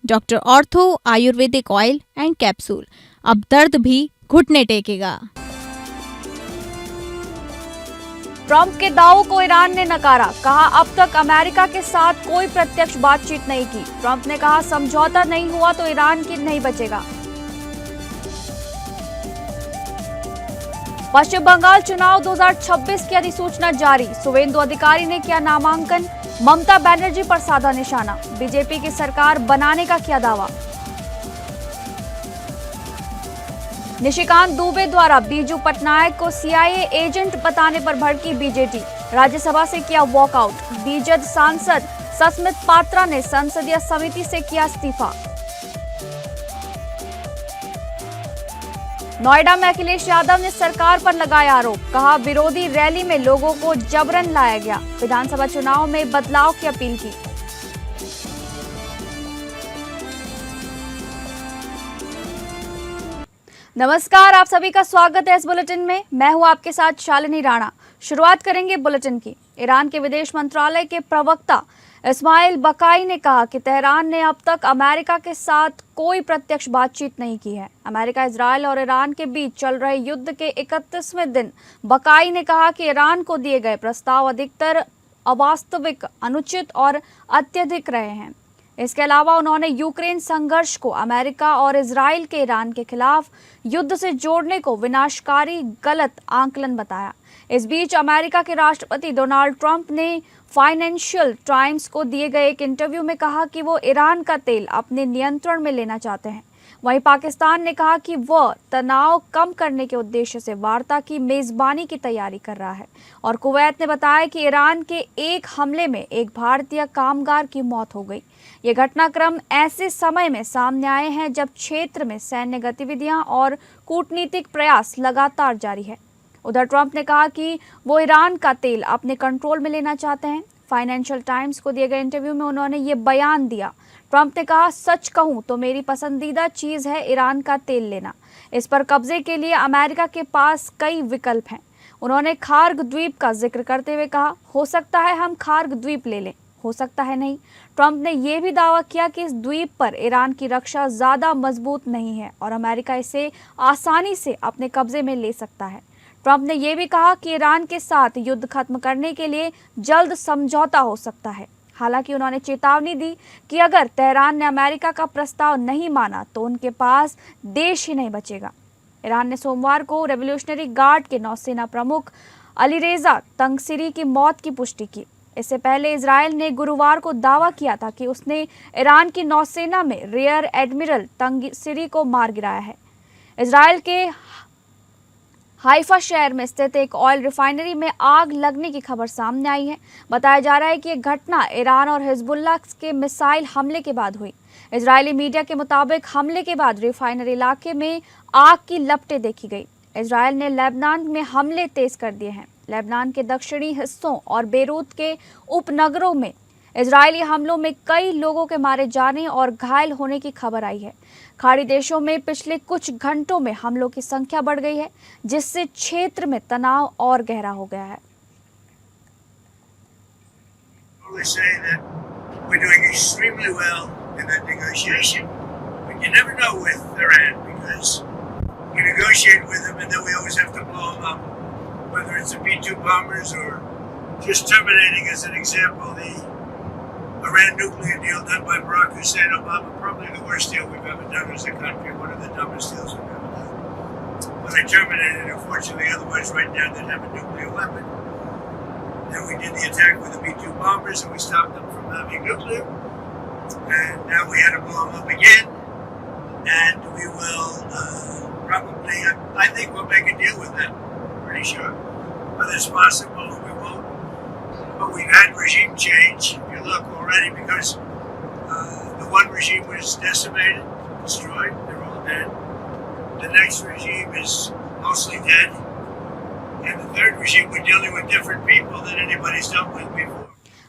Doctor ortho Ayurvedic oil and capsule, अब दर्द भी घुटने टेकेगा। ट्रंप के दावों को ईरान ने नकारा, कहा अब तक अमेरिका के साथ कोई प्रत्यक्ष बातचीत नहीं की। ट्रंप ने कहा समझौता नहीं हुआ तो ईरान की नहीं बचेगा। पश्चिम बंगाल चुनाव 2026 की अधिसूचना जारी, शुवेंदु अधिकारी ने किया नामांकन, ममता बनर्जी पर साधा निशाना, बीजेपी की सरकार बनाने का किया दावा। निशिकांत दुबे द्वारा बीजू पटनायक को सीआईए एजेंट बताने पर भड़की बीजेटी, राज्यसभा से किया वॉकआउट। बीजेड सांसद सस्मित पात्रा ने संसदीय समिति से किया इस्तीफा। नोएडा में अखिलेश यादव ने सरकार पर लगाया आरोप, कहा विरोधी रैली में लोगों को जबरन लाया गया, विधानसभा चुनाव में बदलाव की अपील की। नमस्कार, आप सभी का स्वागत है इस बुलेटिन में। मैं हूं आपके साथ शालिनी राणा। शुरुआत करेंगे बुलेटिन की। ईरान के विदेश मंत्रालय के प्रवक्ता इस्माइल बकाई ने कहा कि तेहरान ने अब तक अमेरिका के साथ कोई प्रत्यक्ष बातचीत नहीं की है। अमेरिका, इजरायल और ईरान के बीच चल रहे युद्ध के 31वें दिन बकाई ने कहा कि ईरान को दिए गए प्रस्ताव अधिकतर अवास्तविक, अनुचित और अत्यधिक रहे हैं। इसके अलावा उन्होंने यूक्रेन संघर्ष को अमेरिका और इजराइल के ईरान के खिलाफ युद्ध से जोड़ने को विनाशकारी गलत आंकलन बताया। इस बीच अमेरिका के राष्ट्रपति डोनाल्ड ट्रंप ने फाइनेंशियल टाइम्स को दिए गए एक इंटरव्यू में कहा कि वो ईरान का तेल अपने नियंत्रण में लेना चाहते हैं। वहीं पाकिस्तान ने कहा कि वह तनाव कम करने के उद्देश्य से वार्ता की मेजबानी की तैयारी कर रहा है। और कुवैत ने बताया कि ईरान के एक हमले में एक भारतीय कामगार की मौत हो गई। ये घटनाक्रम ऐसे समय में सामने आए हैं जब क्षेत्र में सैन्य गतिविधियां और कूटनीतिक प्रयास लगातार जारी है। उधर ट्रंप ने कहा कि वो ईरान का तेल अपने कंट्रोल में लेना चाहते हैं। फाइनेंशियल टाइम्स को दिए गए इंटरव्यू में उन्होंने ये बयान दिया। ट्रंप ने कहा, सच कहूं तो मेरी पसंदीदा चीज है ईरान का तेल लेना। इस पर कब्जे के लिए अमेरिका के पास कई विकल्प हैं। उन्होंने खार्ग द्वीप का जिक्र करते हुए कहा, हो सकता है हम खार्ग द्वीप ले लें, हो सकता है नहीं। ट्रंप ने यह भी दावा किया कि इस द्वीप पर ईरान की रक्षा ज्यादा मजबूत नहीं है और अमेरिका इसे आसानी से अपने कब्जे में ले सकता है। ट्रंप ने यह भी कहा कि ईरान के साथ युद्ध खत्म करने के लिए जल्द समझौता हो सकता है। हालांकि उन्होंने चेतावनी दी कि अगर तेहरान ने अमेरिका का प्रस्ताव नहीं माना तो उनके पास देश ही नहीं बचेगा। ईरान ने सोमवार को रेवोल्यूशनरी गार्ड के नौसेना प्रमुख अलीरेजा तंगसिरी की मौत की पुष्टि की। इससे पहले इजरायल ने गुरुवार को दावा किया था कि उसने ईरान की नौसेना में रियर एडमिरल तंगसिरी को मार गिराया है। इजरायल के हाइफा शहर में स्थित एक ऑयल रिफाइनरी में आग लगने की खबर सामने आई है। बताया जा रहा है कि यह घटना ईरान और हिजबुल्लाह के मिसाइल हमले के बाद हुई। इजरायली मीडिया के मुताबिक हमले के बाद रिफाइनरी इलाके में आग की लपटें देखी गई। इजरायल ने लेबनान में हमले तेज कर दिए हैं। लेबनान के दक्षिणी हिस्सों और बेरूत के उपनगरों में इजरायली हमलों में कई लोगों के मारे जाने और घायल होने की खबर आई है। खाड़ी देशों में पिछले कुछ घंटों में हमलों की संख्या बढ़ गई है, जिससे क्षेत्र में तनाव और गहरा हो गया है। Whether it's the B-2 bombers or just terminating, as an example, the Iran nuclear deal done by Barack Hussein Obama, probably the worst deal we've ever done as a country, one of the dumbest deals we've ever done. But they terminated, unfortunately, otherwise right now they'd have a nuclear weapon. Then we did the attack with the B-2 bombers and we stopped them from having nuclear. And now we had to blow them up again. And we will probably, I think we'll make a deal with them. Pretty sure. Whether it's possible or we won't. But we've had regime change, if you look already, because the one regime was decimated, destroyed, they're all dead. The next regime is mostly dead. And the third regime, we're dealing with different people than anybody's dealt with before.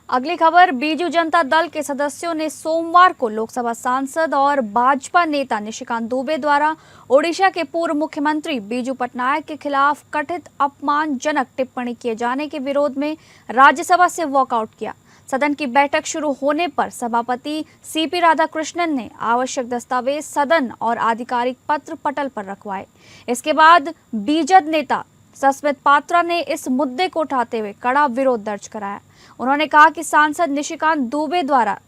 अगली खबर, बीजू जनता दल के सदस्यों ने सोमवार को लोकसभा सांसद और भाजपा नेता निशिकांत दुबे द्वारा ओडिशा के पूर्व मुख्यमंत्री बीजू पटनायक के खिलाफ कथित अपमानजनक टिप्पणी किए जाने के विरोध में राज्यसभा से वॉकआउट किया। सदन की बैठक शुरू होने पर सभापति सीपी राधाकृष्णन ने आवश्यक दस्तावेज सदन और आधिकारिक पत्र पटल पर रखवाए। इसके बाद बीजद नेता सस्मित पात्रा ने इस मुद्दे को उठाते हुए कड़ा विरोध दर्ज कराया। उन्होंने कहा कि सांसद निशिकांत दुबे द्वारा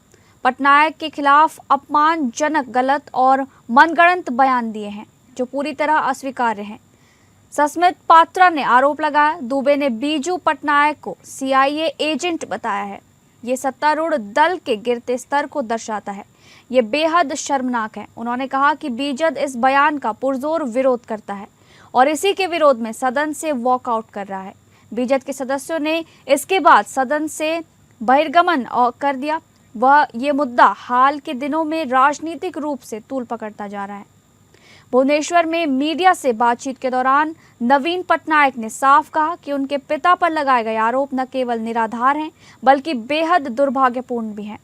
पटनायक के खिलाफ अपमानजनक, गलत और मनगढ़ंत बयान दिए हैं जो पूरी तरह अस्वीकार्य हैं। सस्मित पात्रा ने आरोप लगाया दुबे ने बीजू पटनायक को CIA एजेंट बताया है। ये सत्तारूढ़ दल के गिरते स्तर को दर्शाता है। ये बेहद शर्मनाक है। उन्होंने कहा कि बीजद इस बयान का पुरजोर विरोध करता है और इसी के विरोध में सदन से वॉकआउट कर रहा है। बीजद के सदस्यों ने इसके बाद सदन से बहिर्गमन कर दिया। वह ये मुद्दा हाल के दिनों में राजनीतिक रूप से तूल पकड़ता जा रहा है। भुवनेश्वर में मीडिया से बातचीत के दौरान नवीन पटनायक ने साफ कहा कि उनके पिता पर लगाए गए आरोप न केवल निराधार हैं बल्कि बेहद दुर्भाग्यपूर्ण भी हैं।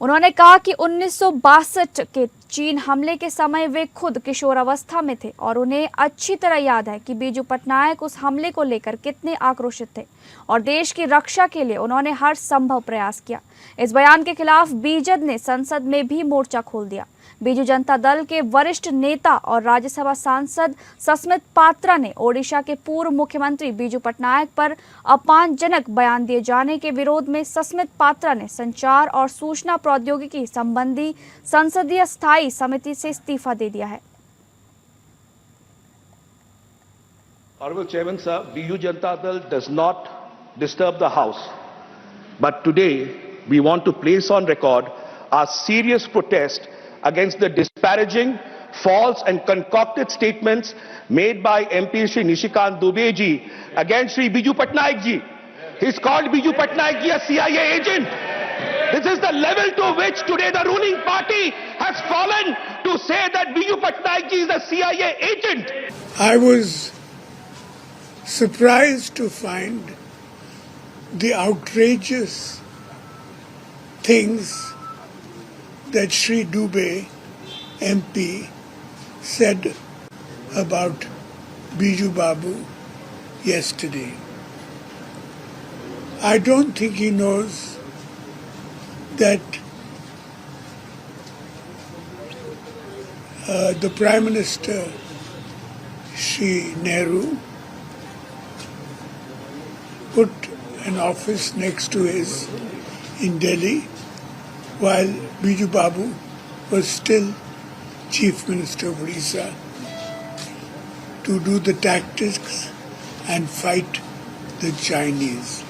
उन्होंने कहा कि 1962 के चीन हमले के समय वे खुद किशोरावस्था में थे और उन्हें अच्छी तरह याद है कि बीजू पटनायक उस हमले को लेकर कितने आक्रोशित थे और देश की रक्षा के लिए उन्होंने हर संभव प्रयास किया। इस बयान के खिलाफ बीजद ने संसद में भी मोर्चा खोल दिया। बीजू जनता दल के वरिष्ठ नेता और राज्यसभा सांसद सस्मित पात्रा ने ओडिशा के पूर्व मुख्यमंत्री बीजू पटनायक पर अपमानजनक बयान दिए जाने के विरोध में सस्मित पात्रा ने संचार और सूचना प्रौद्योगिकी संबंधी संसदीय स्थायी समिति से इस्तीफा दे दिया है। Honorable Chairman, sir, BU Janata Dal does not disturb the House, but today we want to place on record our serious protest against the disparaging, false and concocted statements made by MP Shri Nishikant Dubey ji against Shri Biju Patnaik ji. He's called Biju Patnaik ji a CIA agent. This is the level to which today the ruling party has fallen, to say that Biju Patnaik ji is a CIA agent. I was surprised to find the outrageous things that Shri Dubey MP said about Biju Babu yesterday. I don't think he knows that the Prime Minister Shri Nehru put an office next to his in Delhi while Biju Babu was still Chief Minister of Odisha to do the tactics and fight the Chinese.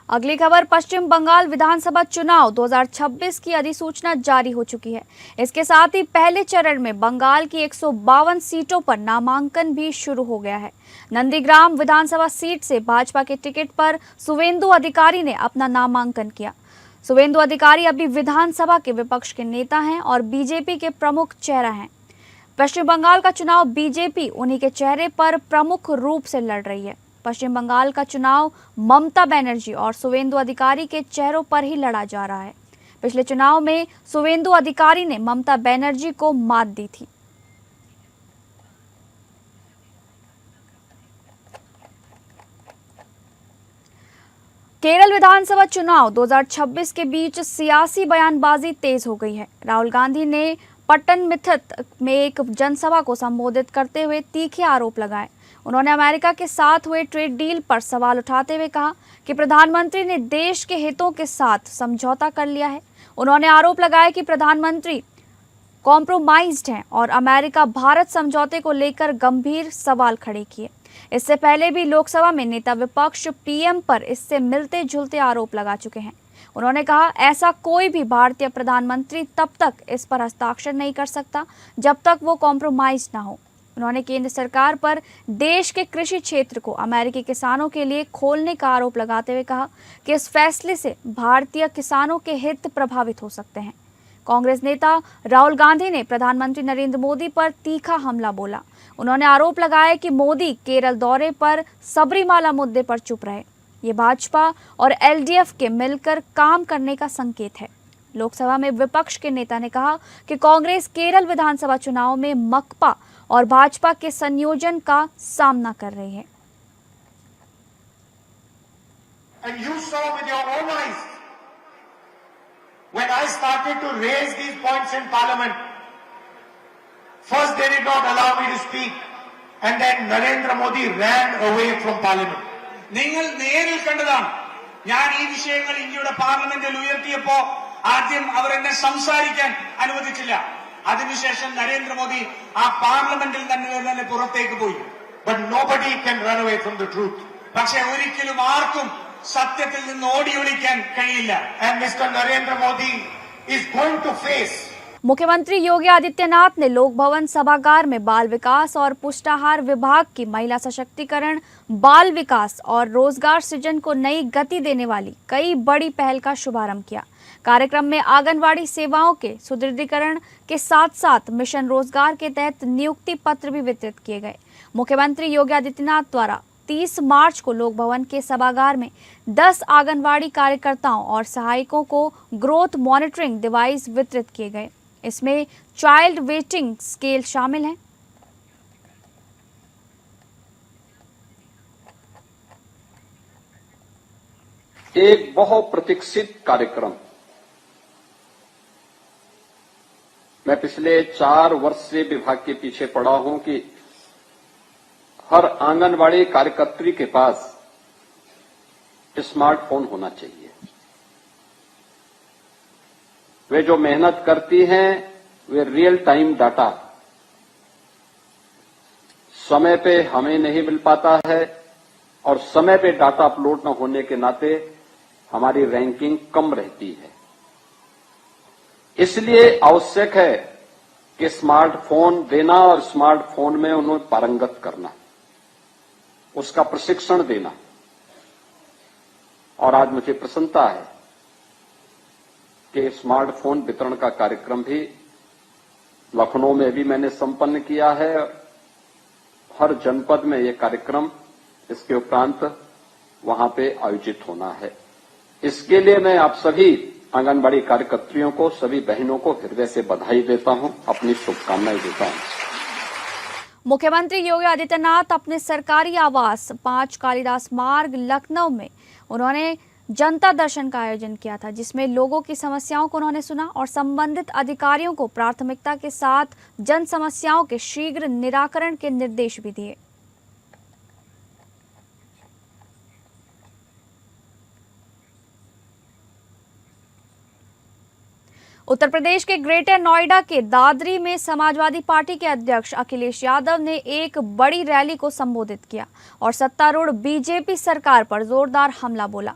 अगली खबर, पश्चिम बंगाल विधानसभा चुनाव 2026 की अधिसूचना जारी हो चुकी है। इसके साथ ही पहले चरण में बंगाल की 152 सीटों पर नामांकन भी शुरू हो गया है। नंदीग्राम विधानसभा सीट से भाजपा के टिकट पर सुवेंदु अधिकारी ने अपना नामांकन किया। सुवेंदु अधिकारी अभी विधानसभा के विपक्ष के नेता हैं और बीजेपी के प्रमुख चेहरा हैं। पश्चिम बंगाल का चुनाव बीजेपी उन्हीं के चेहरे पर प्रमुख रूप से लड़ रही है। पश्चिम बंगाल का चुनाव ममता बनर्जी और सुवेंदु अधिकारी के चेहरों पर ही लड़ा जा रहा है। पिछले चुनाव में सुवेंदु अधिकारी ने ममता बनर्जी को मात दी थी। केरल विधानसभा चुनाव 2026 के बीच सियासी बयानबाजी तेज हो गई है। राहुल गांधी ने पट्टनमिथित में एक जनसभा को संबोधित करते हुए तीखे आरोप लगाए। उन्होंने अमेरिका के साथ हुए ट्रेड डील पर सवाल उठाते हुए कहा कि प्रधानमंत्री ने देश के हितों के साथ समझौता कर लिया है। उन्होंने आरोप लगाया कि प्रधानमंत्री कॉम्प्रोमाइज्ड हैं और अमेरिका भारत समझौते को लेकर गंभीर सवाल खड़े किए। इससे पहले भी लोकसभा में नेता विपक्ष पीएम पर इससे मिलते जुलते आरोप लगा चुके हैं। उन्होंने कहा, ऐसा कोई भी भारतीय प्रधानमंत्री तब तक इस पर हस्ताक्षर नहीं कर सकता जब तक वो कॉम्प्रोमाइज ना हो। उन्होंने केंद्र सरकार पर देश के कृषि क्षेत्र को अमेरिकी किसानों के लिए खोलने का आरोप लगाते हुए कहा कि इस फैसले से भारतीय किसानों के हित प्रभावित हो सकते हैं। कांग्रेस नेता राहुल गांधी ने प्रधानमंत्री नरेंद्र मोदी पर तीखा हमला बोला। उन्होंने आरोप लगाया कि मोदी केरल दौरे पर सबरीमाला मुद्दे पर चुप रहे। ये भाजपा और एलडीएफ के मिलकर काम करने का संकेत है। लोकसभा में विपक्ष के नेता ने कहा कि कांग्रेस केरल विधानसभा चुनाव में मकपा और भाजपा के संयोजन का सामना कर रही है। And you saw with your own eyes when I started to raise these points in Parliament. First they did not allow me to speak, and then Narendra Modi ran away from Parliament. നിങ്ങൾ നേരിൽ കണ്ടതാണ്. ഞാൻ ഈ വിഷയങ്ങൾ ഇന്ത്യയുടെ പാർലമെന്റിൽ ഉയർത്തിയപ്പോ ആദ്യം അവർ എന്നെ സംസാരിക്കാൻ അനുവദിച്ചില്ല. അതിനുശേഷം നരേന്ദ്രമോദി ആ പാർലമെന്റിൽ തന്നെ പുറത്തേക്ക് പോയി. But nobody can run away from the truth. പക്ഷെ ഒരിക്കലും ആർക്കും സത്യത്തിൽ നിന്ന് ഓടി ഒളിക്കാൻ കഴിയില്ല. And Mr. Narendra Modi is going to face. मुख्यमंत्री योगी आदित्यनाथ ने लोक भवन सभागार में बाल विकास और पुष्टाहार विभाग की महिला सशक्तिकरण, बाल विकास और रोजगार सृजन को नई गति देने वाली कई बड़ी पहल का शुभारंभ किया। कार्यक्रम में आंगनवाड़ी सेवाओं के सुदृढ़ीकरण के साथ साथ मिशन रोजगार के तहत नियुक्ति पत्र भी वितरित किए गए। मुख्यमंत्री योगी आदित्यनाथ द्वारा 30 मार्च को लोक भवन के सभागार में 10 आंगनवाड़ी कार्यकर्ताओं और सहायकों को ग्रोथ मॉनिटरिंग डिवाइस वितरित किए गए। इसमें चाइल्ड वेटिंग स्केल शामिल है। एक बहुत प्रतीक्षित कार्यक्रम। मैं पिछले 4 वर्ष से विभाग के पीछे पड़ा हूं कि हर आंगनवाड़ी कार्यकर्त्री के पास स्मार्टफोन होना चाहिए। वे जो मेहनत करती हैं वे रियल टाइम डाटा समय पे हमें नहीं मिल पाता है और समय पे डाटा अपलोड न होने के नाते हमारी रैंकिंग कम रहती है। इसलिए आवश्यक है कि स्मार्टफोन देना और स्मार्टफोन में उन्हें पारंगत करना, उसका प्रशिक्षण देना। और आज मुझे प्रसन्नता है कि स्मार्टफोन वितरण का कार्यक्रम भी लखनऊ में भी मैंने संपन्न किया है। हर जनपद में ये कार्यक्रम इसके उपरांत वहां पे आयोजित होना है। इसके लिए मैं आप सभी आंगनबाड़ी कार्यकर्त्रियों को, सभी बहनों को हृदय से बधाई देता हूं, अपनी शुभकामनाएं देता हूं। मुख्यमंत्री योगी आदित्यनाथ अपने सरकारी आवास 5 कालिदास मार्ग लखनऊ में उन्होंने जनता दर्शन का आयोजन किया था, जिसमें लोगों की समस्याओं को उन्होंने सुना और संबंधित अधिकारियों को प्राथमिकता के साथ जन समस्याओं के शीघ्र निराकरण के निर्देश भी दिए। उत्तर प्रदेश के ग्रेटर नोएडा के दादरी में समाजवादी पार्टी के अध्यक्ष अखिलेश यादव ने एक बड़ी रैली को संबोधित किया और सत्तारूढ़ बीजेपी सरकार पर जोरदार हमला बोला।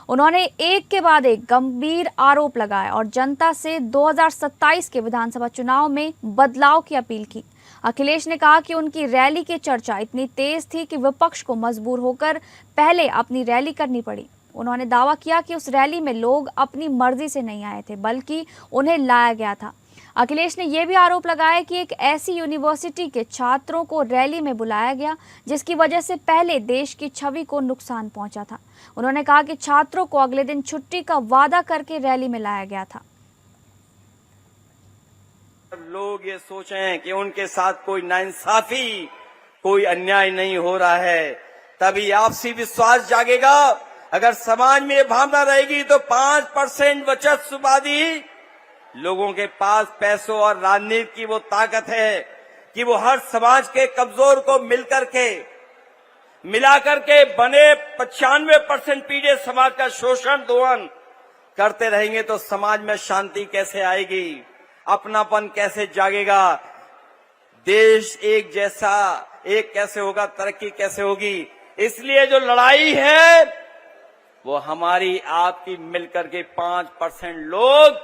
उन्होंने एक के बाद एक गंभीर आरोप लगाए और जनता से 2027 के विधानसभा चुनाव में बदलाव की अपील की। अखिलेश ने कहा कि उनकी रैली की चर्चा इतनी तेज थी कि विपक्ष को मजबूर होकर पहले अपनी रैली करनी पड़ी। उन्होंने दावा किया कि उस रैली में लोग अपनी मर्जी से नहीं आए थे, बल्कि उन्हें लाया गया था। अखिलेश ने यह भी आरोप लगाया कि एक ऐसी यूनिवर्सिटी के छात्रों को रैली में बुलाया गया जिसकी वजह से पहले देश की छवि को नुकसान पहुंचा था। उन्होंने कहा कि छात्रों को अगले दिन छुट्टी का वादा करके रैली में लाया गया था। लोग ये सोचें कि उनके साथ कोई नाइंसाफी, कोई अन्याय नहीं हो रहा है, तभी आपसी विश्वास जागेगा। अगर समाज में ये भावना रहेगी तो 5% बचतवादी लोगों के पास पैसों और राजनीति की वो ताकत है कि वो हर समाज के कमजोर को मिलाकर के बने 95% पीड़ित समाज का शोषण दोहन करते रहेंगे तो समाज में शांति कैसे आएगी, अपनापन कैसे जागेगा, देश एक जैसा एक कैसे होगा, तरक्की कैसे होगी। इसलिए जो लड़ाई है वो हमारी आपकी मिलकर के 5% लोग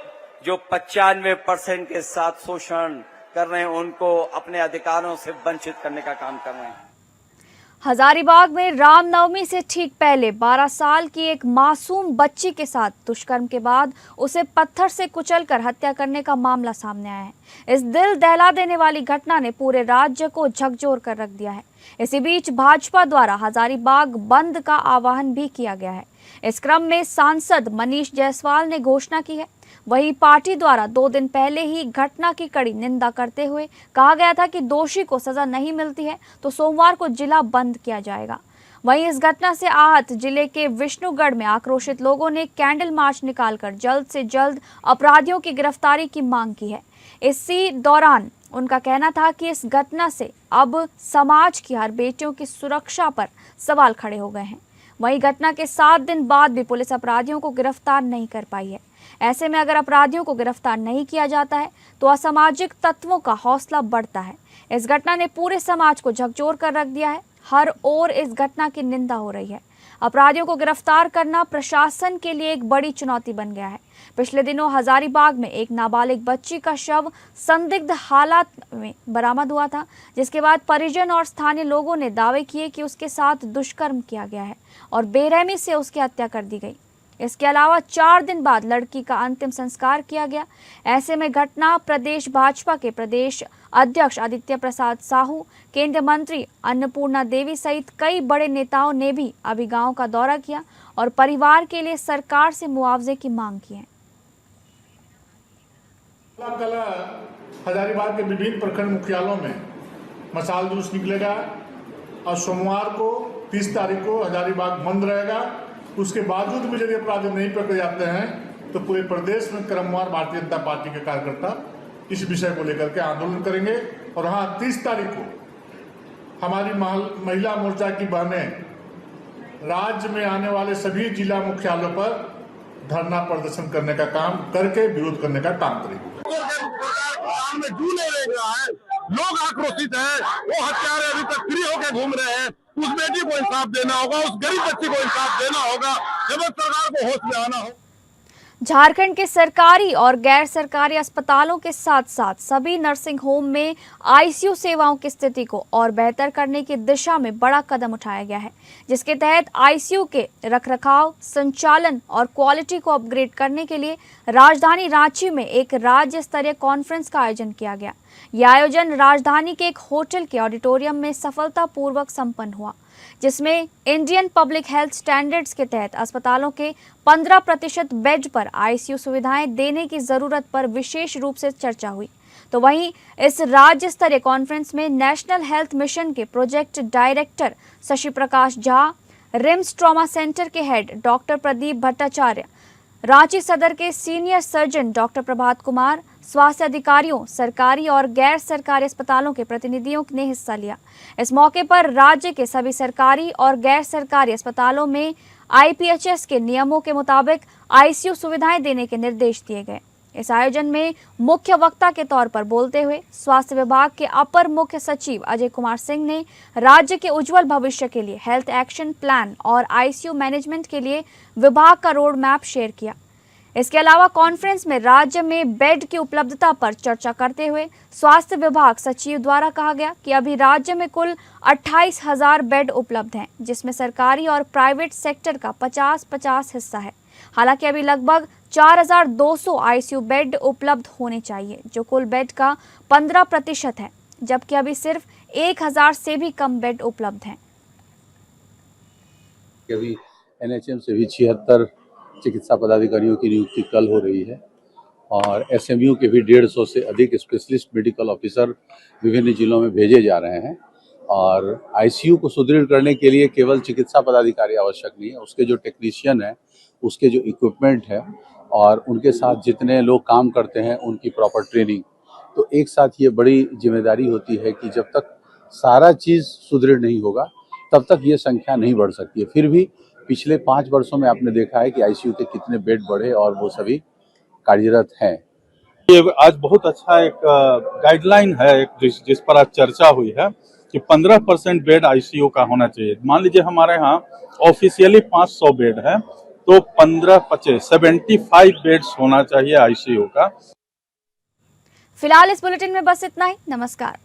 जो 95% के साथ शोषण कर रहे हैं उनको अपने अधिकारों से वंचित करने का काम कर रहे हैं। हजारीबाग में रामनवमी से ठीक पहले 12 साल की एक मासूम बच्ची के साथ दुष्कर्म के बाद उसे पत्थर से कुचलकर हत्या करने का मामला सामने आया है। इस दिल दहला देने वाली घटना ने पूरे राज्य को झकझोर कर रख दिया है। इसी बीच भाजपा द्वारा हजारीबाग बंद का आह्वान भी किया गया है। इस क्रम में सांसद मनीष जायसवाल ने घोषणा की है। वहीं पार्टी द्वारा 2 दिन पहले ही घटना की कड़ी निंदा करते हुए कहा गया था कि दोषी को सजा नहीं मिलती है तो सोमवार को जिला बंद किया जाएगा। वहीं इस घटना से आहत जिले के विष्णुगढ़ में आक्रोशित लोगों ने कैंडल मार्च निकालकर जल्द से जल्द अपराधियों की गिरफ्तारी की मांग की है। इसी दौरान उनका कहना था कि इस घटना से अब समाज की हर बेटियों की सुरक्षा पर सवाल खड़े हो गए हैं। वहीं घटना के 7 दिन बाद भी पुलिस अपराधियों को गिरफ्तार नहीं कर पाई है। ऐसे में अगर अपराधियों को गिरफ्तार नहीं किया जाता है तो असामाजिक तत्वों का हौसला बढ़ता है। इस घटना ने पूरे समाज को झकझोर कर रख दिया है। हर ओर इस घटना की निंदा हो रही है। अपराधियों को गिरफ्तार करना प्रशासन के लिए एक बड़ी चुनौती बन गया है। पिछले दिनों हजारीबाग में एक नाबालिग बच्ची का शव संदिग्ध हालात में बरामद हुआ था, जिसके बाद परिजन और स्थानीय लोगों ने दावे किए कि उसके साथ दुष्कर्म किया गया है और बेरहमी से उसकी हत्या कर दी गई। इसके अलावा 4 दिन बाद लड़की का अंतिम संस्कार किया गया। ऐसे में घटना प्रदेश भाजपा के प्रदेश अध्यक्ष आदित्य प्रसाद साहू, केंद्रीय मंत्री अन्नपूर्णा देवी सहित कई बड़े नेताओं ने भी अभी गांव का दौरा किया और परिवार के लिए सरकार से मुआवजे की मांग की है। कल हजारीबाग के विभिन्न प्रखंड मुख्यालयों में मशाल जुलूस निकलेगा और सोमवार को 30 तारीख को हजारीबाग बंद रहेगा। उसके बावजूद भी यदि अपराधी नहीं पकड़े जाते हैं तो पूरे प्रदेश में क्रमवार भारतीय जनता पार्टी के कार्यकर्ता इस विषय को लेकर के आंदोलन करेंगे। और हाँ, 30 तारीख को हमारी महिला मोर्चा की बहनें राज्य में आने वाले सभी जिला मुख्यालयों पर धरना प्रदर्शन करने का काम करके विरोध करने का काम करेंगे। लोग आक्रोशित हैं, वो हत्यारे अभी तक फ्री होकर घूम रहे हैं। उस बेटी को इंसाफ देना होगा, उस गरीब बच्ची को इंसाफ देना होगा, जब सरकार को होश में आना हो। झारखंड के सरकारी और गैर सरकारी अस्पतालों के साथ साथ सभी नर्सिंग होम में आईसीयू सेवाओं की स्थिति को और बेहतर करने की दिशा में बड़ा कदम उठाया गया है, जिसके तहत आईसीयू के रखरखाव, संचालन और क्वालिटी को अपग्रेड करने के लिए राजधानी रांची में एक राज्य स्तरीय कॉन्फ्रेंस का आयोजन किया गया। यह आयोजन राजधानी के एक होटल के ऑडिटोरियम में सफलतापूर्वक संपन्न हुआ, जिसमें इंडियन पब्लिक हेल्थ स्टैंडर्ड्स के तहत अस्पतालों के 15% बेड पर आईसीयू सुविधाएं देने की जरूरत पर विशेष रूप से चर्चा हुई। तो वहीं इस राज्य स्तरीय कॉन्फ्रेंस में नेशनल हेल्थ मिशन के project director Shashi Prakash Jha, RIMS trauma centre के हेड डॉक्टर प्रदीप भट्टाचार्य, रांची सदर के senior surgeon doctor Prabhat Kumar, स्वास्थ्य अधिकारियों, सरकारी और गैर सरकारी अस्पतालों के प्रतिनिधियों ने हिस्सा लिया। इस मौके पर राज्य के सभी सरकारी और गैर सरकारी अस्पतालों में आईपीएचएस के नियमों के मुताबिक आईसीयू सुविधाएं देने के निर्देश दिए गए। इस आयोजन में मुख्य वक्ता के तौर पर बोलते हुए स्वास्थ्य विभाग के अपर मुख्य सचिव अजय कुमार सिंह ने राज्य के उज्जवल भविष्य के लिए हेल्थ एक्शन प्लान और आईसीयू मैनेजमेंट के लिए विभाग का रोड मैप शेयर किया। इसके अलावा कॉन्फ्रेंस में राज्य में बेड की उपलब्धता पर चर्चा करते हुए स्वास्थ्य विभाग सचिव द्वारा कहा गया कि अभी राज्य में कुल 28,000 बेड उपलब्ध हैं, जिसमें सरकारी और प्राइवेट सेक्टर का 50-50 हिस्सा है। हालांकि अभी लगभग 4,200 आईसीयू बेड उपलब्ध होने चाहिए, जो कुल बेड का 15% है, जबकि अभी सिर्फ 1,000 से भी कम बेड उपलब्ध हैं। अभी एनएचएम से भी 76 चिकित्सा पदाधिकारियों की नियुक्ति कल हो रही है और एसएमयू के भी 150 से अधिक स्पेशलिस्ट मेडिकल ऑफिसर विभिन्न जिलों में भेजे जा रहे हैं। और आईसीयू को सुदृढ़ करने के लिए केवल चिकित्सा पदाधिकारी आवश्यक नहीं है, उसके जो टेक्नीशियन है, उसके जो इक्विपमेंट है और उनके साथ जितने लोग काम करते हैं उनकी प्रॉपर ट्रेनिंग। तो एक साथ ये बड़ी जिम्मेदारी होती है कि जब तक सारा चीज़ सुदृढ़ नहीं होगा तब तक ये संख्या नहीं बढ़ सकती है। फिर भी पिछले 5 वर्षों में आपने देखा है कि आईसीयू के कितने बेड बढ़े और वो सभी कार्यरत हैं। ये आज बहुत अच्छा एक गाइडलाइन है जिस पर आज चर्चा हुई है कि 15% बेड आईसीयू का होना चाहिए। मान लीजिए हमारे यहाँ ऑफिशियली 500 बेड है तो 75 बेड्स होना चाहिए आईसीयू का। फिलहाल इस बुलेटिन में बस इतना ही। नमस्कार।